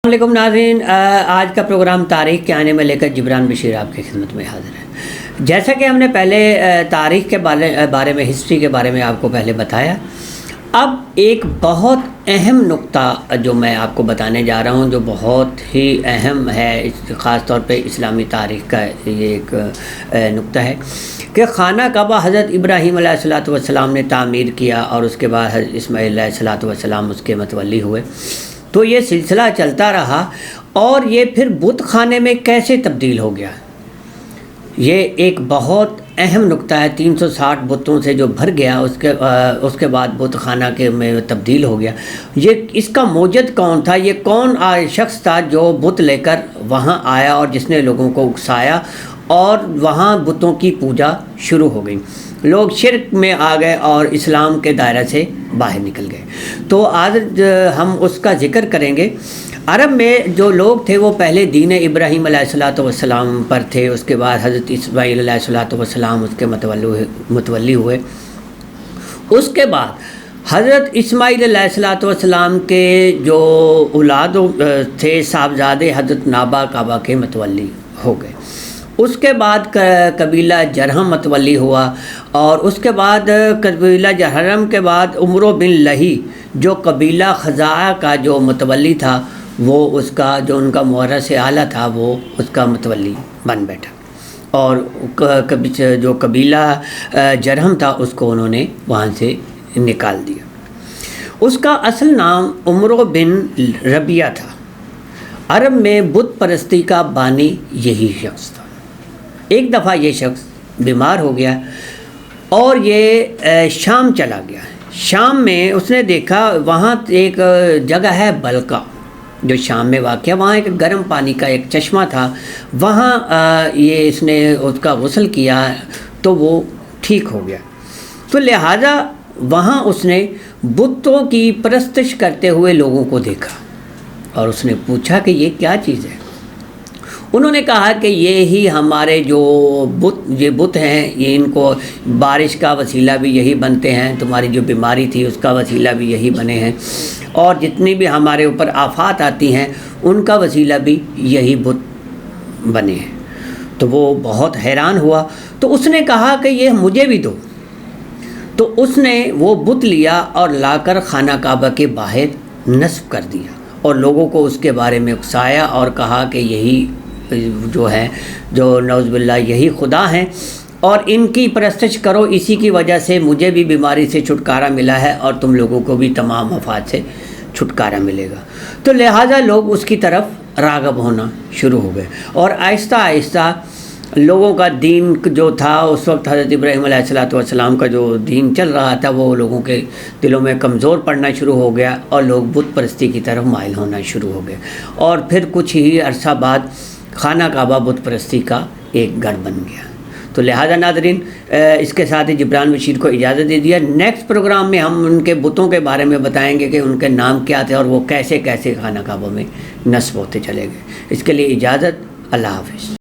السلام علیکم ناظرین، آج کا پروگرام تاریخ کے آنے میں لے کر جبران بشیر آپ کی خدمت میں حاضر ہے۔ جیسا کہ ہم نے پہلے تاریخ کے بارے میں ہسٹری کے بارے میں آپ کو پہلے بتایا، اب ایک بہت اہم نقطہ جو میں آپ کو بتانے جا رہا ہوں، جو بہت ہی اہم ہے، خاص طور پہ اسلامی تاریخ کا یہ ایک نقطہ ہے کہ خانہ کعبہ حضرت ابراہیم علیہ السلام نے تعمیر کیا اور اس کے بعد حضرت اسماعیل علیہ السلام اس کے متولی ہوئے۔ تو یہ سلسلہ چلتا رہا اور یہ پھر بت خانے میں کیسے تبدیل ہو گیا، یہ ایک بہت اہم نقطہ ہے۔ 360 بتوں سے جو بھر گیا، اس کے بعد بت خانہ کے میں تبدیل ہو گیا۔ یہ اس کا موجد کون تھا؟ یہ کون شخص تھا جو بت لے کر وہاں آیا اور جس نے لوگوں کو اکسایا اور وہاں بتوں کی پوجا شروع ہو گئی، لوگ شرک میں آ گئے اور اسلام کے دائرہ سے باہر نکل گئے۔ تو آج ہم اس کا ذکر کریں گے۔ عرب میں جو لوگ تھے وہ پہلے دین ابراہیم علیہ السلام پر تھے، اس کے بعد حضرت اسماعیل علیہ السلام اس کے متولی ہوئے۔ اس کے بعد حضرت اسماعیل علیہ السلام کے جو اولاد تھے، صاحبزادے حضرت نابا کعبہ کے متولی ہو گئے۔ اس کے بعد قبیلہ جرہم متولی ہوا اور اس کے بعد قبیلہ جرہم کے بعد عمرو بن لہی جو قبیلہ خزاعہ کا جو متولی تھا، وہ اس کا جو ان کا مورث اعلیٰ تھا وہ اس کا متولی بن بیٹھا، اور جو قبیلہ جرہم تھا اس کو انہوں نے وہاں سے نکال دیا۔ اس کا اصل نام عمرو بن ربیعہ تھا۔ عرب میں بت پرستی کا بانی یہی شخص تھا۔ ایک دفعہ یہ شخص بیمار ہو گیا اور یہ شام چلا گیا۔ شام میں اس نے دیکھا وہاں ایک جگہ ہے بلقا جو شام میں واقع، وہاں ایک گرم پانی کا ایک چشمہ تھا، وہاں یہ اس نے اس کا غسل کیا تو وہ ٹھیک ہو گیا۔ تو لہٰذا وہاں اس نے بتوں کی پرستش کرتے ہوئے لوگوں کو دیکھا اور اس نے پوچھا کہ یہ کیا چیز ہے؟ انہوں نے کہا کہ یہ ہی ہمارے جو بت ہیں، یہ ان کو بارش کا وسیلہ بھی یہی بنتے ہیں، تمہاری جو بیماری تھی اس کا وسیلہ بھی یہی بنے ہیں، اور جتنی بھی ہمارے اوپر آفات آتی ہیں ان کا وسیلہ بھی یہی بت بنے ہیں۔ تو وہ بہت حیران ہوا، تو اس نے کہا کہ یہ مجھے بھی دو۔ تو اس نے وہ بت لیا اور لا کر خانہ کعبہ کے باہر نصب کر دیا اور لوگوں کو اس کے بارے میں اکسایا اور کہا کہ یہی جو ہے، جو نعوذ باللہ یہی خدا ہیں اور ان کی پرستش کرو، اسی کی وجہ سے مجھے بھی بیماری سے چھٹکارا ملا ہے اور تم لوگوں کو بھی تمام آفات سے چھٹکارا ملے گا۔ تو لہٰذا لوگ اس کی طرف راغب ہونا شروع ہو گئے اور آہستہ آہستہ لوگوں کا دین جو تھا اس وقت، حضرت ابراہیم علیہ السلام کا جو دین چل رہا تھا، وہ لوگوں کے دلوں میں کمزور پڑنا شروع ہو گیا اور لوگ بت پرستی کی طرف مائل ہونا شروع ہو گئے، اور پھر کچھ ہی عرصہ بعد خانہ کعبہ بت پرستی کا ایک گڑھ بن گیا۔ تو لہٰذا ناظرین، اس کے ساتھ ہی جبران بشیر کو اجازت دے دیا۔ نیکسٹ پروگرام میں ہم ان کے بتوں کے بارے میں بتائیں گے کہ ان کے نام کیا تھے اور وہ کیسے کیسے خانہ کعبہ میں نصب ہوتے چلے گئے۔ اس کے لیے اجازت، اللہ حافظ۔